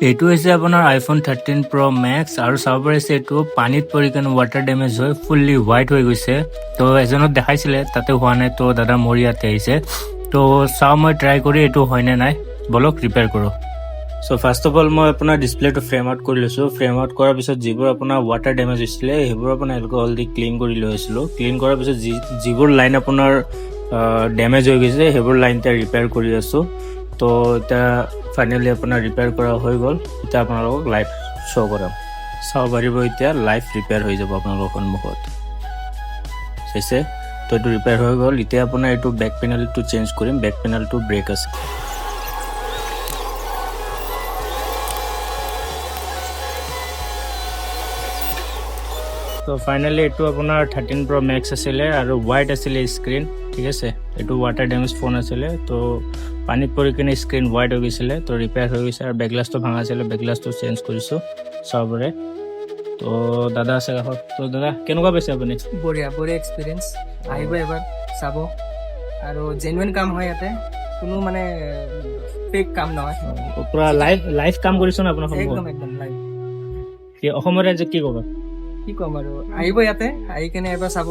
এইটো হৈছে আপোনাৰ আইফোন 13 Pro Max আৰু চাব পাৰিছে এইটো পানীত পৰি কেনে ৱাটাৰ ডেমেজ হৈ ফুল্লি হোৱাইট হৈ গৈছে। তো এজনত দেখাইছিলে তাতে হোৱা নাই, তো দাদা মোৰ ইয়াতে আহিছে। তো চাওঁ মই ট্ৰাই কৰি এইটো হয়নে নাই, বলক ৰিপেয়াৰ কৰোঁ। চ' ফাৰ্ষ্ট অফ অল মই আপোনাৰ ডিছপ্লেটো ফ্ৰেম আউট কৰি লৈছোঁ। ফ্ৰেম আউট কৰাৰ পিছত যিবোৰ আপোনাৰ ৱাটাৰ ডেমেজ হৈছিলে সেইবোৰ আপোনাৰ এলকহল দি ক্লিন কৰি লৈ আহিছিলোঁ। ক্লিন কৰাৰ পিছত যিবোৰ লাইন আপোনাৰ ডেমেজ হৈ গৈছে সেইবোৰ লাইন এতিয়া ৰিপেয়াৰ কৰি আছোঁ। তো এতিয়া ফাইনেলি আপোনাৰ ৰিপেয়াৰ কৰা হৈ গ'ল। এতিয়া আপোনালোকক লাইভ শ্ব' কৰাম, চাব পাৰিব। এতিয়া লাইভ ৰিপেয়াৰ হৈ যাব আপোনালোকৰ সন্মুখত চাইছে। তো এইটো ৰিপেয়াৰ হৈ গ'ল। এতিয়া আপোনাৰ এইটো বেক পেনেলটো চেঞ্জ কৰিম। বেক পেনেলটো ব্ৰেক আছে। তো ফাইনেলি এইটো আপোনাৰ 13 Pro Max আছিলে আৰু হোৱাইট আছিলে স্ক্ৰীণ, ঠিক আছে। এইটো ৱাটাৰ ডেমেজ ফোন আছিলে, তো পানীত পৰি কিনে স্ক্ৰীণ হোৱাইট হৈ গৈছিলে। তো ৰিপেয়াৰ হৈ গৈছে আৰু বেকগ্লাছটো ভাঙা আছিলে, বেকগ্লাছটো চেঞ্জ কৰিছোঁ চাব পাৰে। তো দাদা আছে কাষত। তো দাদা কেনেকুৱা পাইছে আপুনি? বঢ়িয়া বঢ়িয়া এক্সপিৰিয়েঞ্চ। আহিব এবাৰ চাব, আৰু জেনুইন কাম হয় ইয়াতে, কোনো মানে ফেক কাম নহয়। পুৰা লাইভ কাম কৰিছোঁ না আপোনাৰ সন্মুখত? একদম একদম লাইভ। অসমৰ ৰাজ্যত কি ক'ব? কি ক'ম আৰু, আহিব ইয়াতে, আহি কেনে এবাৰ চাব।